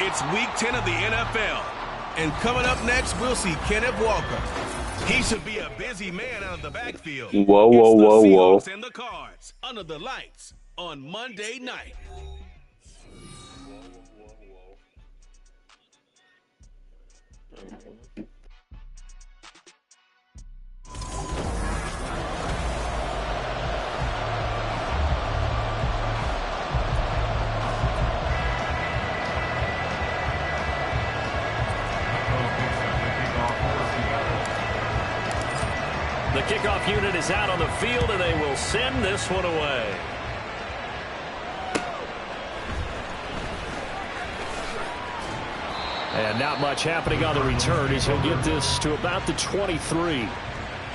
It's Week 10 of the NFL. And coming up next, we'll see Kenneth Walker. He should be a busy man out of the backfield. Whoa. Seahawks and the Cards under the lights on Monday night. The kickoff unit is out on the field, and they will send this one away. And not much happening on the return as he'll get this to about the 23.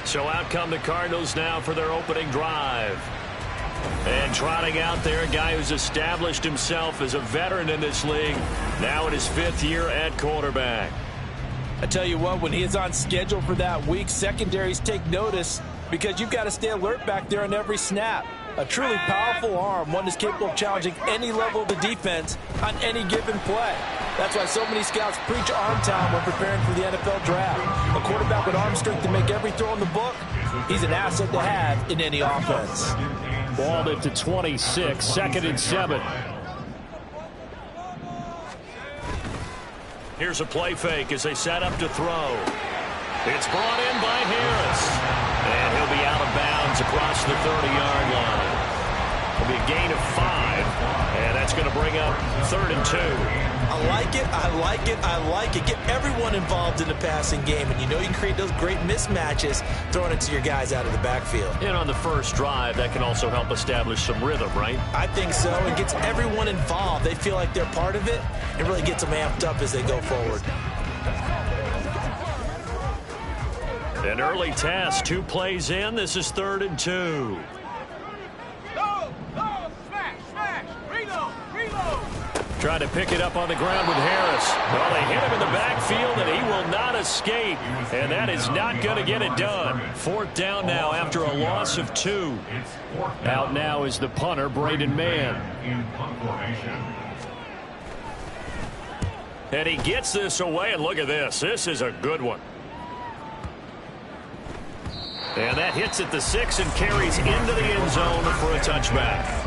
So out come the Cardinals now for their opening drive. And trotting out there, a guy who's established himself as a veteran in this league, now in his 5th year at quarterback. I tell you what, when he is on schedule for that week, secondaries take notice because you've got to stay alert back there on every snap. A truly powerful arm, one that's capable of challenging any level of the defense on any given play. That's why so many scouts preach arm talent when preparing for the NFL draft. A quarterback with arm strength to make every throw in the book, he's an asset to have in any offense. Balled it to 26, 2nd and 7. Here's a play fake as they set up to throw. It's brought in by Harris. And he'll be out of bounds across the 30-yard line. It'll be a gain of 5. And that's going to bring up 3rd and 2. I like it, I like it, I like it. Get everyone involved in the passing game. And you know you can create those great mismatches throwing it to your guys out of the backfield. And on the first drive, that can also help establish some rhythm, right? I think so. It gets everyone involved. They feel like they're part of it. It really gets them amped up as they go forward. An early test, 2 plays in. This is 3rd and 2. Trying to pick it up on the ground with Harris. Well, they hit him in the backfield, and he will not escape. And that is not going to get it done. 4th down now after a loss of 2. Out now is the punter, Braden Mann. And he gets this away, and look at this. This is a good one. And that hits at the 6 and carries into the end zone for a touchback.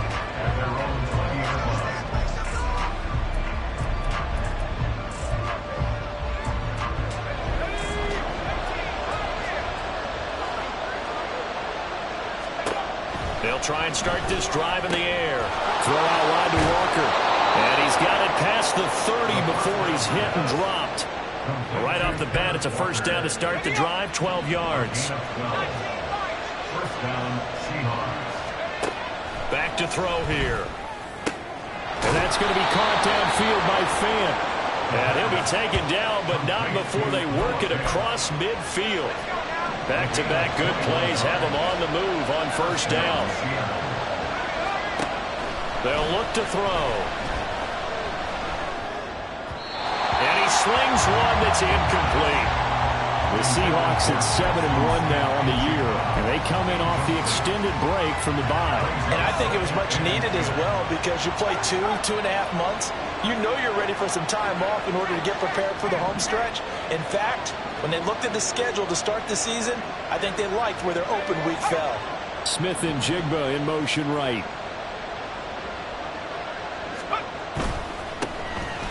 They'll try and start this drive in the air. Throw out wide to Walker. And he's got it past the 30 before he's hit and dropped. Right off the bat, it's a 1st down to start the drive, 12 yards. Back to throw here. And that's going to be caught downfield by Fant. And he'll be taken down, but not before they work it across midfield. Back-to-back good plays have him on the move on 1st down. They'll look to throw. And he slings one that's incomplete. The Seahawks at 7-1 now on the year, and they come in off the extended break from the bye. And I think it was much needed as well because you play 2.5 months. You know you're ready for some time off in order to get prepared for the home stretch. In fact, when they looked at the schedule to start the season, I think they liked where their open week fell. Smith and Jigba in motion right.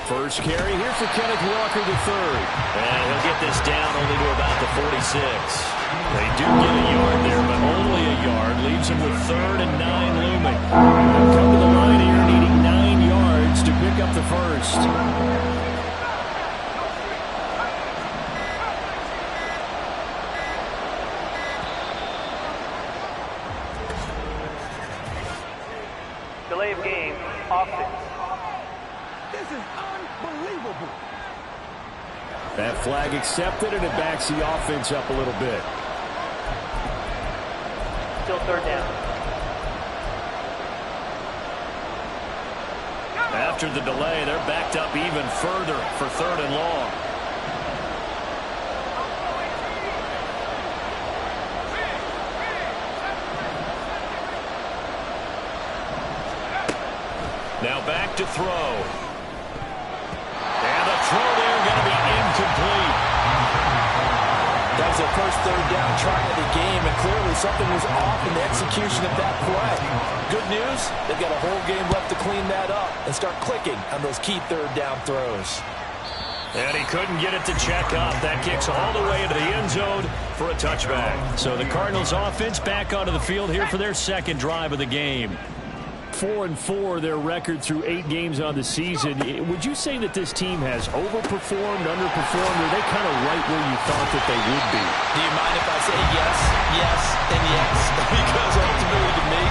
First carry here for Kenneth Walker III. And he'll get this down only to about the 46. They do get a yard there, but only a yard. Leaves him with 3rd and 9 looming. They'll come to the line here needing 9 yards to pick up the first. Delay of game, offense. This is unbelievable. That flag accepted, and it backs the offense up a little bit. Still 3rd down. After the delay, they're backed up even further for 3rd and long. Now back to throw. was their first third down try of the game, and clearly something was off in the execution of that play. Good news, they've got a whole game left to clean that up and start clicking on those key third down throws. And he couldn't get it to check up. That kicks all the way into the end zone for a touchback. So the Cardinals offense back onto the field here for their second drive of the game. 4-4 their record through 8 games on the season. Would you say that this team has overperformed, underperformed, or are they kind of right where you thought that they would be? Do you mind if I say yes, yes, and yes? Because ultimately to me,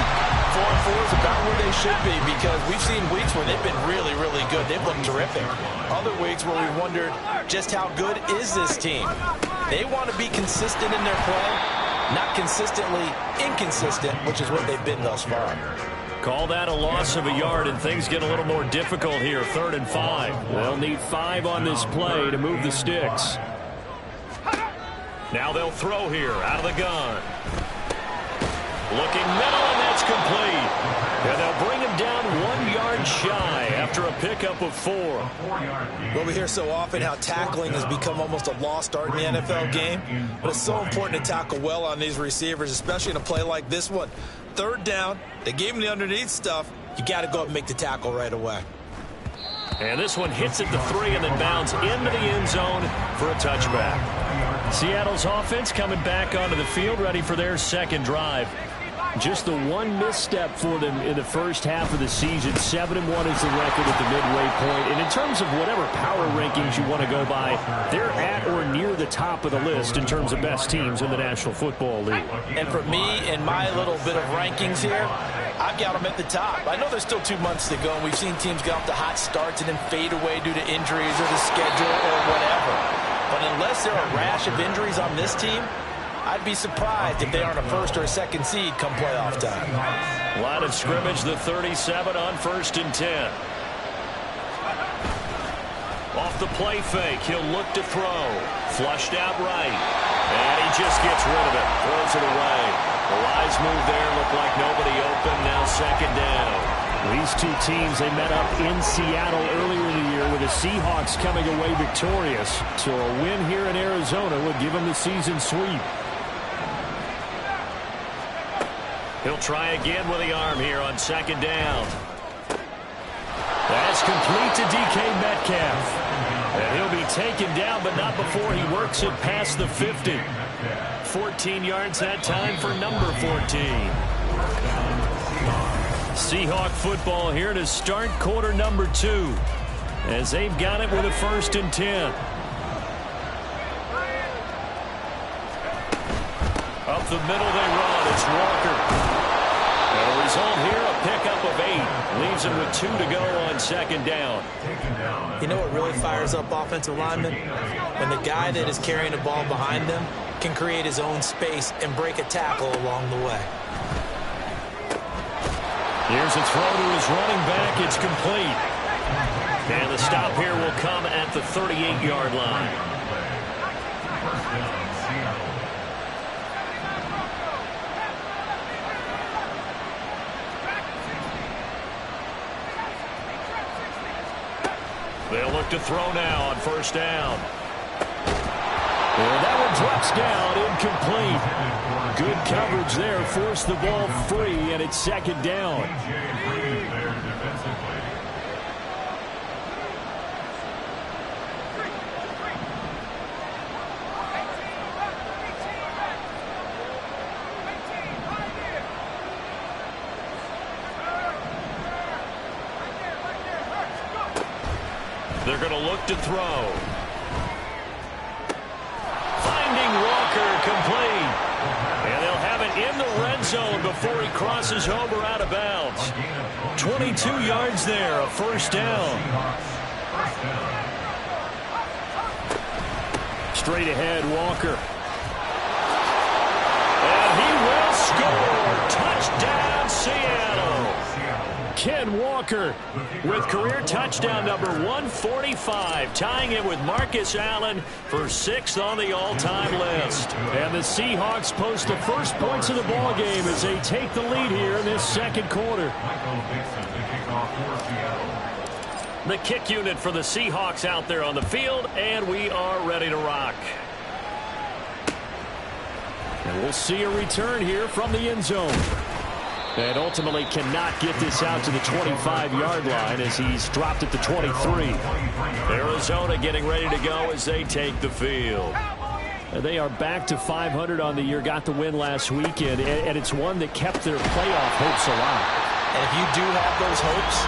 4-4 is about where they should be, because we've seen weeks where they've been really, really good. They've looked terrific. Other weeks where we've wondered just how good is this team. They want to be consistent in their play, not consistently inconsistent, which is what they've been thus far. Call that a loss of a yard, and things get a little more difficult here. 3rd and 5. They'll need 5 on this play to move the sticks. Now they'll throw here out of the gun. Looking middle, and that's complete. And they'll bring him down 1 yard shy after a pickup of 4. Well, we hear so often how tackling has become almost a lost art in the NFL game, but it's so important to tackle well on these receivers, especially in a play like this one. 3rd down, they gave him the underneath stuff. You got to go up and make the tackle right away. And this one hits at the 3 and then bounds into the end zone for a touchback. Seattle's offense coming back onto the field, ready for their second drive. Just the one misstep for them in the first half of the season. 7-1 is the record at the midway point. And in terms of whatever power rankings you want to go by, they're at or near the top of the list in terms of best teams in the National Football League. And for me, in my little bit of rankings here, I've got them at the top. I know there's still 2 months to go, and we've seen teams get off to hot starts and then fade away due to injuries or the schedule or whatever. But unless there are a rash of injuries on this team, I'd be surprised if they aren't a 1st or a 2nd seed come playoff time. Line of scrimmage, the 37 on 1st and 10. Off the play fake, he'll look to throw. Flushed out right. And he just gets rid of it. Throws it away. The wise move there. Looked like nobody open. Now 2nd down. These 2 teams, they met up in Seattle earlier in the year with the Seahawks coming away victorious. So a win here in Arizona would give them the season sweep. He'll try again with the arm here on 2nd down. That's complete to DK Metcalf. And he'll be taken down, but not before he works it past the 50. 14 yards that time for number 14. Seahawk football here to start quarter number 2. As they've got it with a 1st and 10. Up the middle they run. It's Walker. And the result here, a pickup of 8. Leaves him with 2 to go on 2nd down. You know what really fires up offensive linemen? When the guy that is carrying the ball behind them can create his own space and break a tackle along the way. Here's a throw to his running back. It's complete. And the stop here will come at the 38-yard line. They'll look to throw now on 1st down. And that one drops down, incomplete. Good coverage there, forced the ball free, and it's 2nd down. They're going to look to throw. Finding Walker, complete. And they'll have it in the red zone before he crosses over out of bounds. 22 yards there, a 1st down. Straight ahead, Walker. And he will score. Touchdown, Seattle. Ken Walker with career touchdown number 145, tying it with Marcus Allen for 6th on the all-time list. And the Seahawks post the first points of the ball game as they take the lead here in this 2nd quarter. The kick unit for the Seahawks out there on the field, and we are ready to rock. And we'll see a return here from the end zone. And ultimately cannot get this out to the 25-yard line as he's dropped at the 23. Arizona getting ready to go as they take the field. And they are back to 500 on the year, got the win last weekend, and it's one that kept their playoff hopes alive. And if you do have those hopes,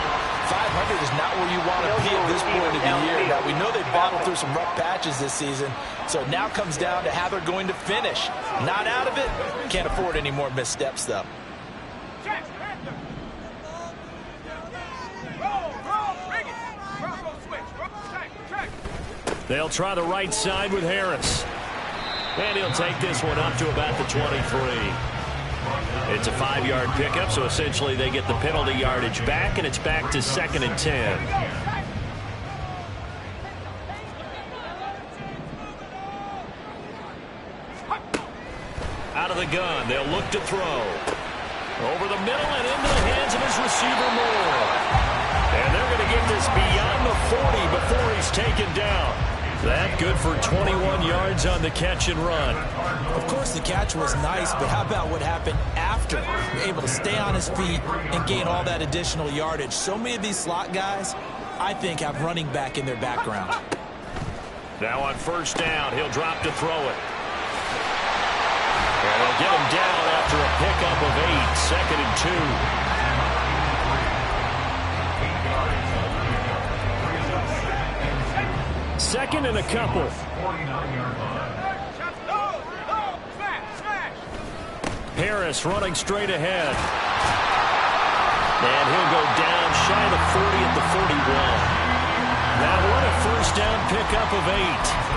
500 is not where you want to be at this point of the year. Now, we know they battled through some rough patches this season, so it now comes down to how they're going to finish. Not out of it. Can't afford any more missteps, though. They'll try the right side with Harris. And he'll take this one up to about the 23. It's a 5-yard pickup, so essentially they get the penalty yardage back, and it's back to 2nd and 10. Out of the gun, they'll look to throw. Over the middle and into the hands of his receiver Moore. And they're going to get this beyond the 40 before he's taken down. That good for 21 yards on the catch and run. Of course, the catch was nice, but how about what happened after? Able to stay on his feet and gain all that additional yardage. So many of these slot guys, I think, have running back in their background. Now on first down, he'll drop to throw it. And they'll get him down after a pickup of 8, 2nd and 2. Second and a couple. Harris running straight ahead. And he'll go down shy of the 40 at the 41. Now what a first down pickup of 8.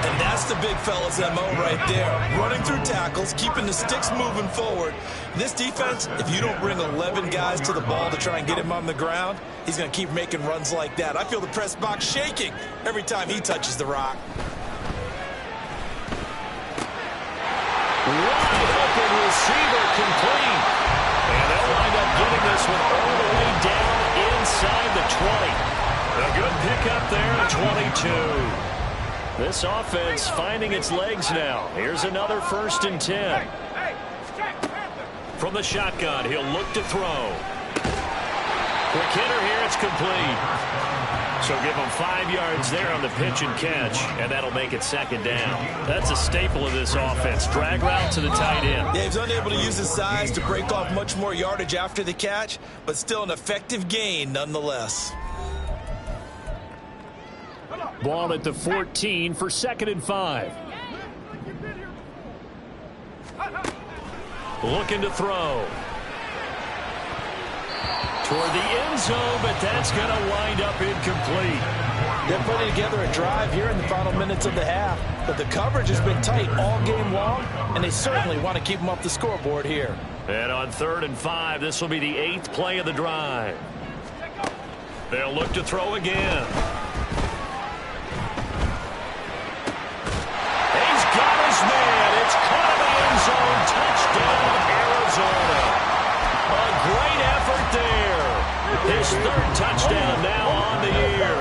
And that's the big fella's MO right there. Running through tackles, keeping the sticks moving forward. This defense, if you don't bring 11 guys to the ball to try and get him on the ground, he's going to keep making runs like that. I feel the press box shaking every time he touches the rock. Wide open receiver complete. And they'll wind up getting this one all the way down inside the 20. A good pickup there at 22. This offense finding its legs now. Here's another 1st and 10. From the shotgun, he'll look to throw. Quick hitter here, it's complete. So give him 5 yards there on the pitch and catch, and that'll make it 2nd down. That's a staple of this offense. Drag route to the tight end. Yeah, he's unable to use his size to break off much more yardage after the catch, but still an effective gain nonetheless. Ball at the 14 for 2nd and 5. Looking to throw. Toward the end zone, but that's going to wind up incomplete. They're putting together a drive here in the final minutes of the half, but the coverage has been tight all game long, and they certainly want to keep them off the scoreboard here. And on 3rd and 5, this will be the 8th play of the drive. They'll look to throw again. Man, it's caught in the end zone. Touchdown, Arizona. A great effort there. His 3rd touchdown now on the year.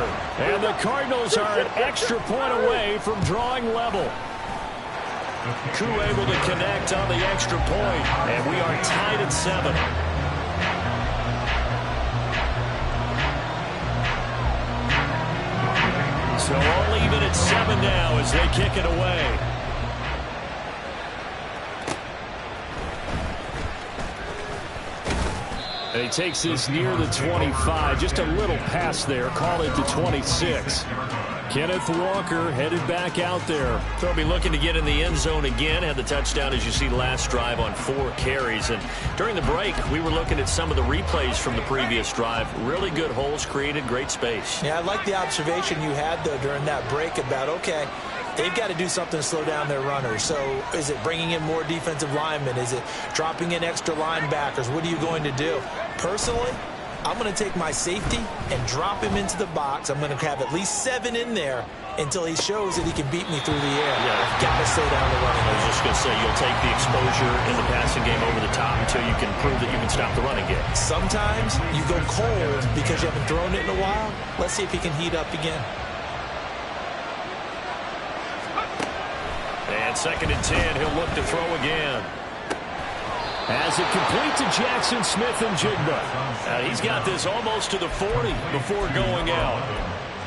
And the Cardinals are an extra point away from drawing level. Koo able to connect on the extra point, and we are tied at 7. So all even at 7 now as they kick it away. And he takes this near the 25. Just a little pass there. Call it the 26. Kenneth Walker headed back out there. They'll be looking to get in the end zone again. Had the touchdown, as you see, last drive on 4 carries. And during the break, we were looking at some of the replays from the previous drive. Really good holes created, great space. Yeah, I like the observation you had, though, during that break about, okay, they've got to do something to slow down their runners. So is it bringing in more defensive linemen? Is it dropping in extra linebackers? What are you going to do? Personally, I'm going to take my safety and drop him into the box. I'm going to have at least 7 in there until he shows that he can beat me through the air. Yeah. I've got to slow down the running. I was just going to say, you'll take the exposure in the passing game over the top until you can prove that you can stop the running game. Sometimes you go cold because you haven't thrown it in a while. Let's see if he can heat up again. And On 2nd and 10, he'll look to throw again. As it complete to Jackson Smith and Jigba. He's got this almost to the 40 before going out.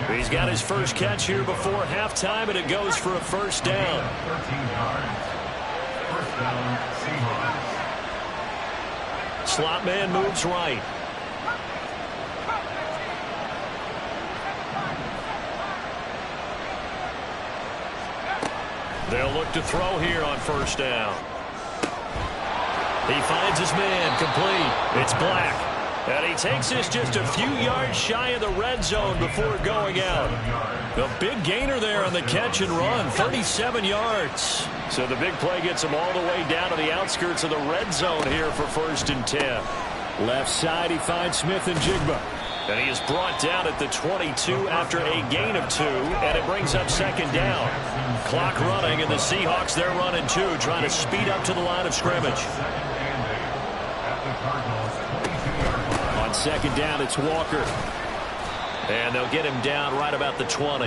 He's got his first catch here before halftime, and it goes for a first down. Slot man moves right. They'll look to throw here on first down. He finds his man, complete. It's Black. And he takes this just a few yards shy of the red zone before going out. The big gainer there on the catch and run, 37 yards. So the big play gets him all the way down to the outskirts of the red zone here for 1st and 10. Left side, he finds Smith and Jigba. And he is brought down at the 22 after a gain of 2, and it brings up 2nd down. Clock running, and the Seahawks, they're running 2, trying to speed up to the line of scrimmage. On 2nd down, it's Walker. And they'll get him down right about the 20.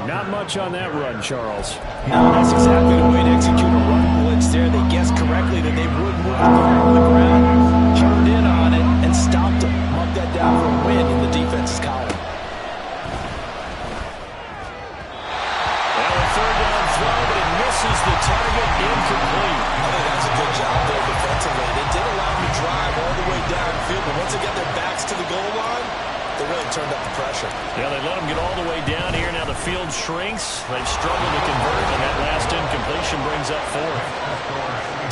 Not much on that run, Charles. That's exactly the way to execute a run blitz there. They guessed correctly that they would move the ball on the ground, honed in on it, and stopped him. Mark that down for a win in the defense's column. Well, a 3rd down throw, but it misses the target, incomplete. I think that's a good job there defensively. They did allow them to drive all the way downfield, but once they got their backs to the goal line, they really turned up the pressure. Yeah, they let them get all the way down here. Now the field shrinks. They've struggled to convert, and that last incompletion brings up 4th.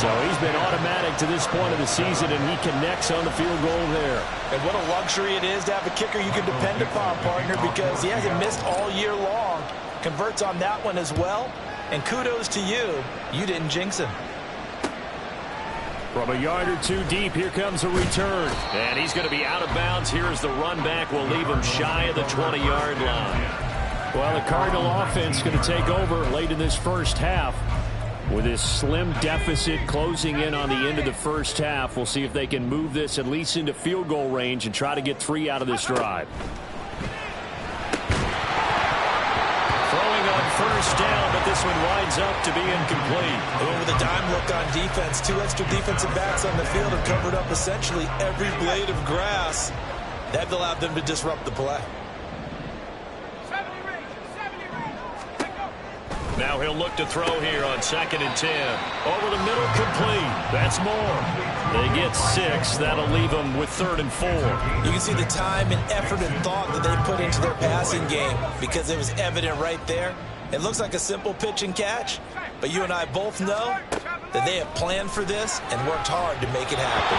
So he's been automatic to this point of the season, and he connects on the field goal there. And what a luxury it is to have a kicker you can depend upon, partner, because he hasn't missed all year long. Converts on that one as well. And kudos to you. You didn't jinx him. From a yard or 2 deep, here comes a return. And he's going to be out of bounds here as the run back will leave him shy of the 20-yard line. Well, the Cardinal offense going to take over late in this first half. With this slim deficit closing in on the end of the first half, we'll see if they can move this at least into field goal range and try to get 3 out of this drive. Throwing on first down, but this one winds up to be incomplete. They went with a dime look on defense. 2 extra defensive backs on the field have covered up essentially every blade of grass. That allowed them to disrupt the play. Now he'll look to throw here on 2nd and 10. Over the middle, complete. That's more. They get 6. That'll leave them with 3rd and 4. You can see the time and effort and thought that they put into their passing game because it was evident right there. It looks like a simple pitch and catch, but you and I both know that they have planned for this and worked hard to make it happen.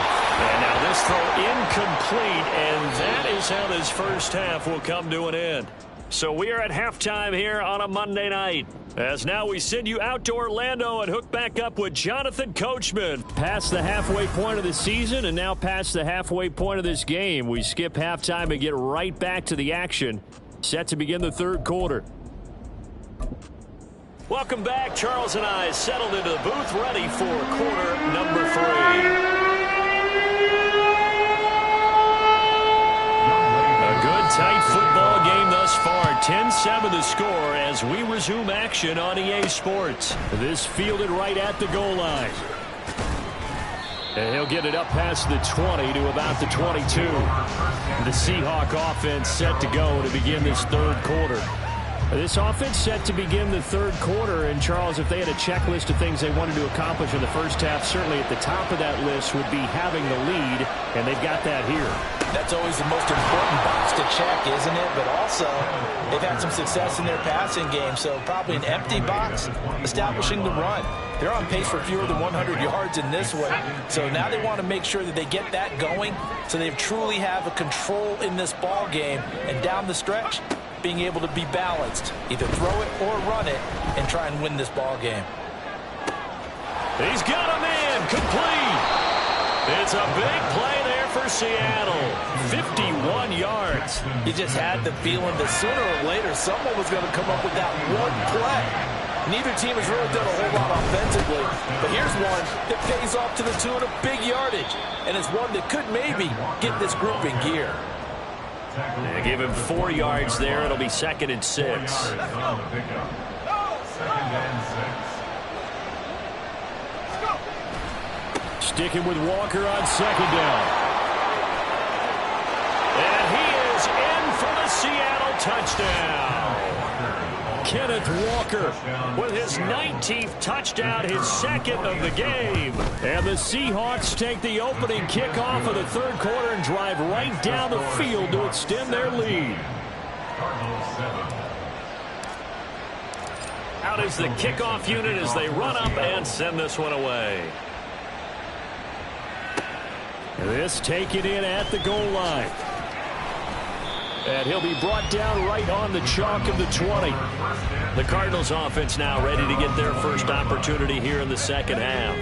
And now this throw incomplete, and that is how this first half will come to an end. So we are at halftime here on a Monday night. As now we send you out to Orlando and hook back up with Jonathan Coachman. Past the halfway point of the season and now past the halfway point of this game. We skip halftime and get right back to the action. Set to begin the 3rd quarter. Welcome back. Charles and I settled into the booth ready for quarter number 3. Tight football game thus far. 10-7 the score as we resume action on EA Sports. This fielded right at the goal line. And he'll get it up past the 20 to about the 22. The Seahawk offense set to go to begin this 3rd quarter. This offense set to begin the 3rd quarter, and Charles, if they had a checklist of things they wanted to accomplish in the first half, certainly at the top of that list would be having the lead, and they've got that here. That's always the most important box to check, isn't it? But also, they've had some success in their passing game, so probably an empty box establishing the run. They're on pace for fewer than 100 yards in this one, so now they want to make sure that they get that going so they truly have a control in this ball game, and down the stretch, being able to be balanced, either throw it or run it, and try and win this ball game. He's got a man, complete. It's a big play there for Seattle. 51 yards. You just had the feeling that sooner or later someone was going to come up with that one play. Neither team has really done a whole lot offensively, but here's one that pays off to the tune of big yardage, and it's one that could maybe get this group in gear. They give him 4 yards there. It'll be 2nd and 6. Sticking with Walker on second down. And he is in for the Seattle touchdown. Kenneth Walker with his 19th touchdown, his second of the game. And the Seahawks take the opening kickoff of the third quarter and drive right down the field to extend their lead. Out is the kickoff unit as they run up and send this one away. This taken in at the goal line. And he'll be brought down right on the chalk of the 20. The Cardinals offense now ready to get their first opportunity here in the second half.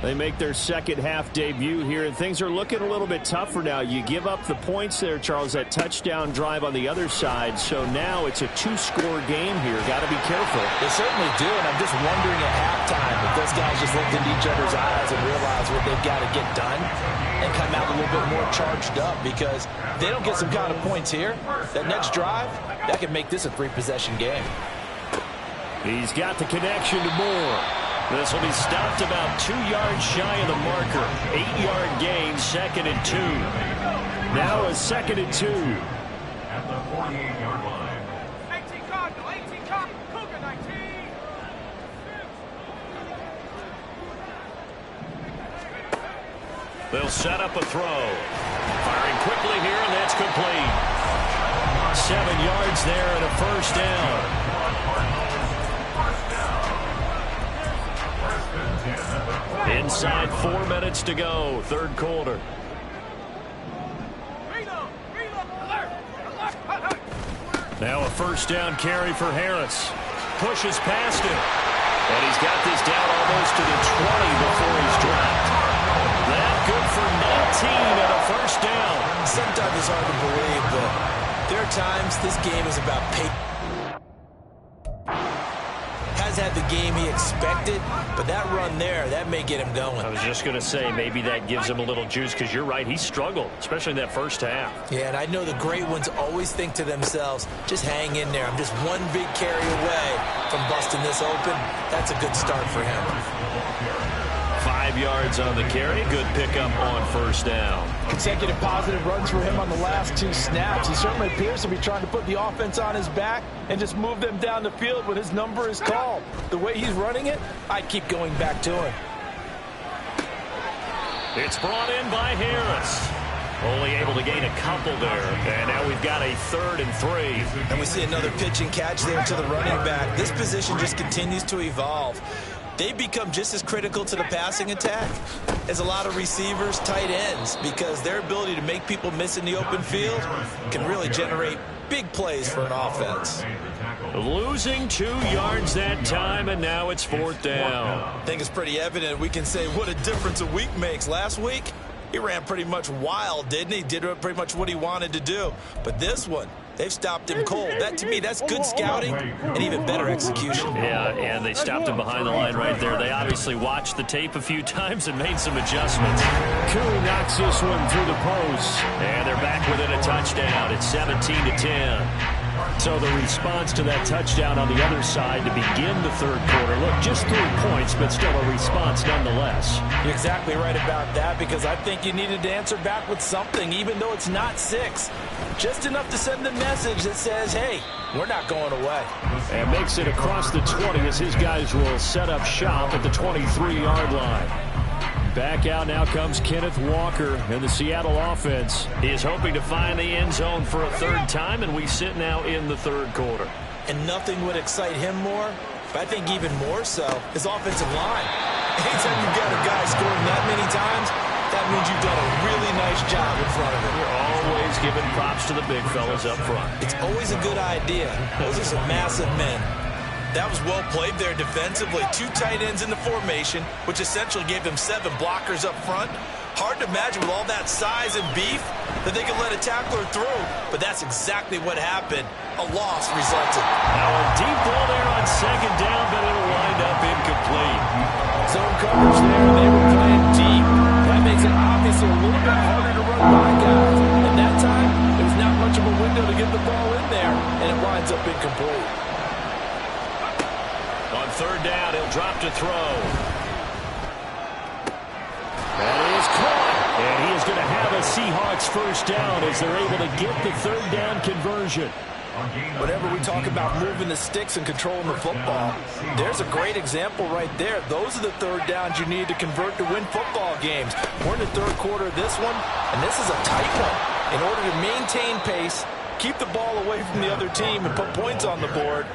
They make their second half debut here, and things are looking a little bit tougher now. You give up the points there, Charles, that touchdown drive on the other side. So now it's a two-score game here. Got to be careful. They certainly do, and I'm just wondering at halftime if those guys just looked into each other's eyes and realized what they've got to get done and come out a little bit more charged up, because if they don't get some kind of points here, that next drive, that could make this a three-possession game. He's got the connection to Moore. This will be stopped about 2 yards shy of the marker. 8-yard gain, 2nd and 2. Now a 2nd and 2. At the 48-yard line. 18 Cardinal, 18 Cardinal, Cougar 19. They'll set up a throw. Firing quickly here, and that's complete. 7 yards there and a first down. Inside 4 minutes to go, third quarter. Now a first down carry for Harris. Pushes past him. And he's got this down almost to the 20 before he's dropped. That good for 19 and a first down. Sometimes it's hard to believe, but there are times this game is about pace. Has had the game he expected, but that run there, that may get him going. I was just going to say, maybe that gives him a little juice, because you're right, he struggled, especially in that first half. Yeah, and I know the great ones always think to themselves, just hang in there. I'm just one big carry away from busting this open. That's a good start for him. 5 yards on the carry. Good pickup on first down. Consecutive positive runs for him on the last 2 snaps. He certainly appears to be trying to put the offense on his back and just move them down the field when his number is called. The way he's running it, I'd keep going back to him. It's brought in by Harris. Only able to gain a couple there. And now we've got a 3rd and 3. And we see another pitch and catch there to the running back. This position just continues to evolve. They become just as critical to the passing attack as a lot of receivers, tight ends, because their ability to make people miss in the open field can really generate big plays for an offense. Losing 2 yards that time, and now it's 4th down. I think it's pretty evident we can say what a difference a week makes. Last week, he ran pretty much wild, didn't he? Did pretty much what he wanted to do. But this one, they've stopped him cold. That, to me, that's good scouting and even better execution. Yeah, and they stopped him behind the line right there. They obviously watched the tape a few times and made some adjustments. Koo knocks this one through the post. And they're back within a touchdown. It's 17-10. So the response to that touchdown on the other side to begin the third quarter. Look, just 3 points, but still a response nonetheless. You're exactly right about that, because I think you needed to answer back with something, even though it's not 6. Just enough to send the message that says, hey, we're not going away. And makes it across the 20 as his guys will set up shop at the 23-yard line. Back out now comes Kenneth Walker and the Seattle offense. He is hoping to find the end zone for a 3rd time, and we sit now in the 3rd quarter. And nothing would excite him more, but I think even more so, his offensive line. Anytime you've got a guy scoring that many times, that means you've done a really nice job in front of him. You're always giving props to the big fellas up front. It's always a good idea. Those are some massive men. That was well played there defensively. 2 tight ends in the formation, which essentially gave them 7 blockers up front. Hard to imagine with all that size and beef that they could let a tackler through, but that's exactly what happened. A loss resulted. Now a deep ball there on 2nd down, but it'll wind up incomplete. Zone coverage there, and they were playing deep. That makes it obviously a little bit harder to run by guys. And that time, there was not much of a window to get the ball in there, and it winds up incomplete. On 3rd down, he'll drop to throw. That is caught. And he is going to have a Seahawks first down as they're able to get the third down conversion. Whenever we talk about moving the sticks and controlling the football, there's a great example right there. Those are the third downs you need to convert to win football games. We're in the third quarter of this one, and this is a tight one. In order to maintain pace, keep the ball away from the other team, and put points on the board,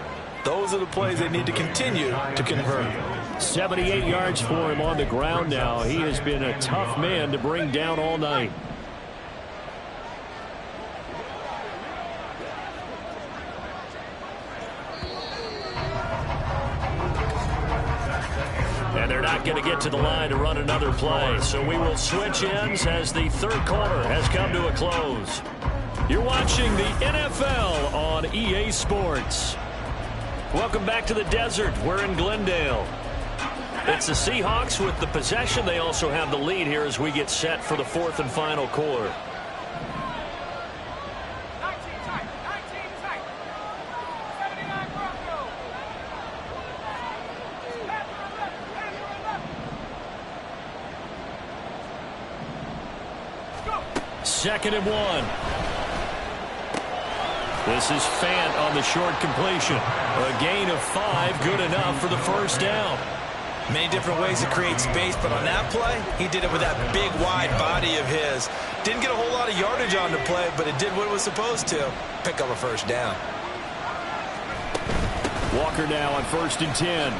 those are the plays they need to continue to convert. 78 yards for him on the ground now. He has been a tough man to bring down all night. And they're not going to get to the line to run another play. So we will switch ends as the third quarter has come to a close. You're watching the NFL on EA Sports. Welcome back to the desert. We're in Glendale. It's the Seahawks with the possession. They also have the lead here as we get set for the fourth and final quarter. Second and 1. This is Fant on the short completion. A gain of 5, good enough for the first down. Many different ways to create space, but on that play, he did it with that big, wide body of his. Didn't get a whole lot of yardage on the play, but it did what it was supposed to. Pick up a first down. Walker now on 1st and 10.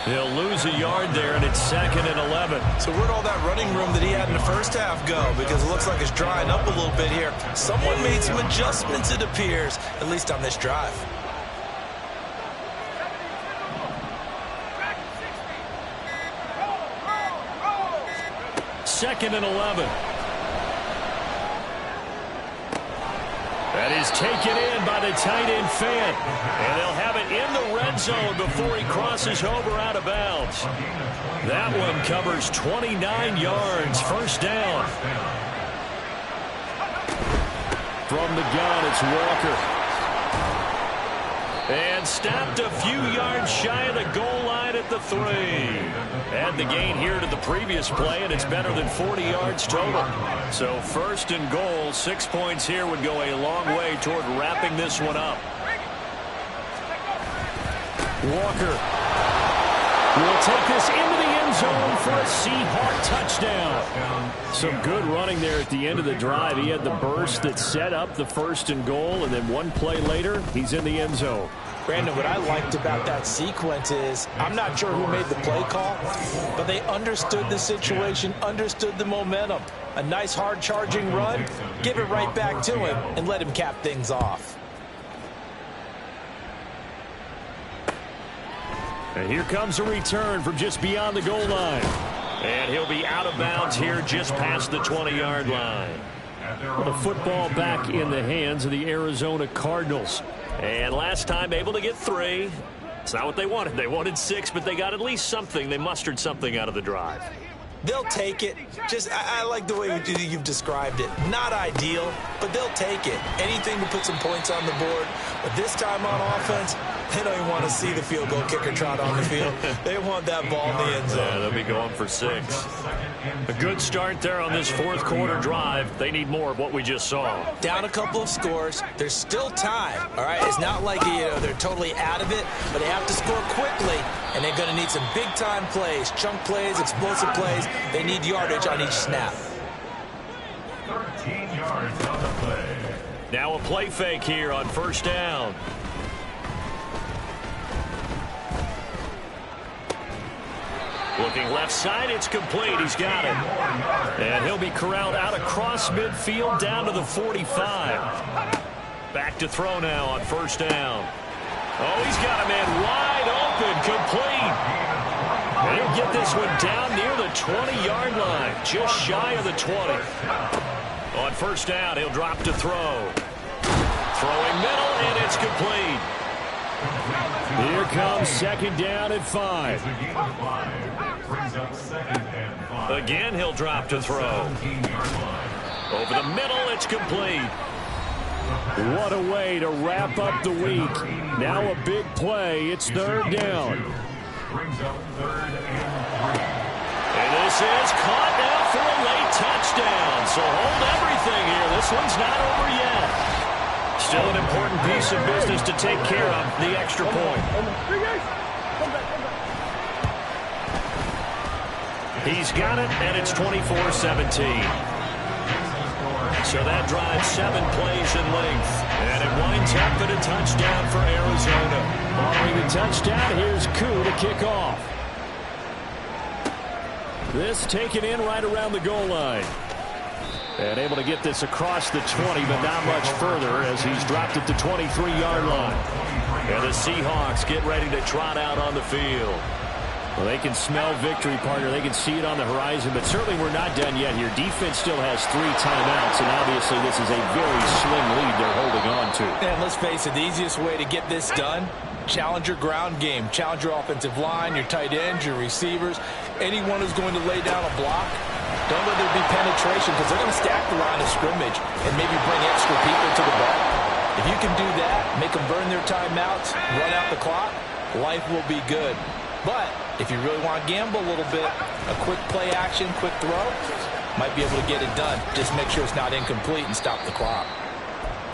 He'll lose a yard there, and it's 2nd and 11. So where'd all that running room that he had in the first half go? Because it looks like it's drying up a little bit here. Someone made some adjustments, it appears, at least on this drive. Second and 11. That is taken in by the tight end Fant. And they'll have it in the red zone before he crosses over out of bounds. That one covers 29 yards. First down. From the gun, it's Walker. And stopped a few yards shy of the goal line at the 3. Add the gain here to the previous play, and it's better than 40 yards total. So 1st and goal, 6 points here would go a long way toward wrapping this one up. Walker will take this into the end zone for a Seahawk touchdown. Some good running there at the end of the drive. He had the burst that set up the 1st and goal, and then one play later, he's in the end zone. Brandon, what I liked about that sequence is, I'm not sure who made the play call, but they understood the situation, understood the momentum. A nice hard charging run, give it right back to him, and let him cap things off. And here comes a return from just beyond the goal line. And he'll be out of bounds here just past the 20-yard line. Well, the football back in the hands of the Arizona Cardinals. And last time able to get 3. It's not what they wanted. They wanted 6, but they got at least something. They mustered something out of the drive. They'll take it. I like the way you've described it. Not ideal, but they'll take it. Anything to put some points on the board. But this time on offense, they don't even want to see the field goal kicker trot on the field. They want that ball in the end zone. Yeah, they'll be going for 6. A good start there on this fourth quarter drive. They need more of what we just saw. Down a couple of scores. There's still time, all right? It's not like, they're totally out of it, but they have to score quickly, and they're going to need some big-time plays, chunk plays, explosive plays. They need yardage on each snap. 13 yards on the play. Now a play fake here on 1st down. Looking left side, it's complete. He's got it. And he'll be corralled out across midfield down to the 45. Back to throw now on 1st down. Oh, he's got a man wide open, complete. And he'll get this one down near the 20-yard line, just shy of the 20. On 1st down, he'll drop to throw. Throwing middle, and it's complete. Here comes 2nd down at 5. Again, he'll drop to throw. Over the middle, it's complete. What a way to wrap up the week. Now a big play. It's 3rd down. Brings up 3rd and 3. And this is caught now for a late touchdown. So hold everything here. This one's not over yet. Still an important piece of business to take care of, the extra point. He's got it, and it's 24-17. So that drives 7 plays in length. And it winds up at a touchdown for Arizona. Following the touchdown, here's Koo to kick off. This taken in right around the goal line. And able to get this across the 20, but not much further as he's dropped it to 23-yard line. And the Seahawks get ready to trot out on the field. Well, they can smell victory, partner. They can see it on the horizon, but certainly we're not done yet here. Defense still has 3 timeouts, and obviously this is a very slim lead they're holding on to. And let's face it, the easiest way to get this done, challenge your ground game. Challenge your offensive line, your tight ends, your receivers, anyone who's going to lay down a block. Don't let there be penetration because they're going to stack the line of scrimmage and maybe bring extra people to the ball. If you can do that, make them burn their timeouts, run out the clock, life will be good. But if you really want to gamble a little bit, a quick play action, quick throw, might be able to get it done. Just make sure it's not incomplete and stop the clock.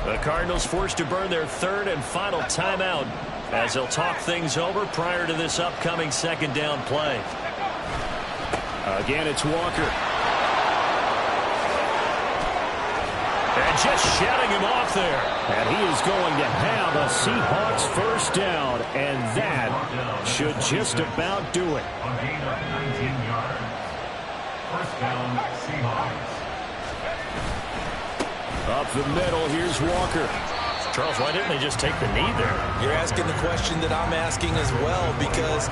The Cardinals forced to burn their 3rd and final timeout as they'll talk things over prior to this upcoming 2nd down play. Again, it's Walker. And just shutting him off there. And he is going to have a Seahawks first down, and that should just about do it. A gain of 19 yards. First down, Seahawks. Up the middle, here's Walker. Charles, why didn't they just take the knee there? You're asking the question that I'm asking as well, because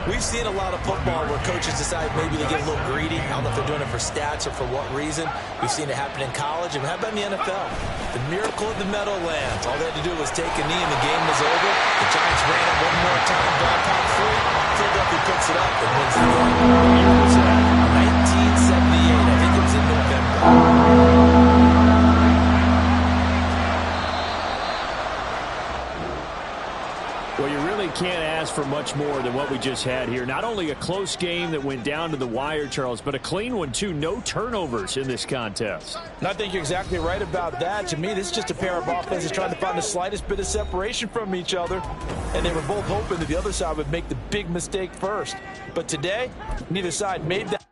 we've seen a lot of football where coaches decide maybe they get a little greedy. I don't know if they're doing it for stats or for what reason. We've seen it happen in college, and how about in the NFL? The miracle of the Meadowlands. All they had to do was take a knee, and the game was over. The Giants ran it one more time, ball caught free. Philadelphia picks it up and wins the game. What year was that? 1978. I think it was in November. Well, you really can't ask for much more than what we just had here. Not only a close game that went down to the wire, Charles, but a clean one, too. No turnovers in this contest. And I think you're exactly right about that. To me, this is just a pair of offenses trying to find the slightest bit of separation from each other. And they were both hoping that the other side would make the big mistake first. But today, neither side made that.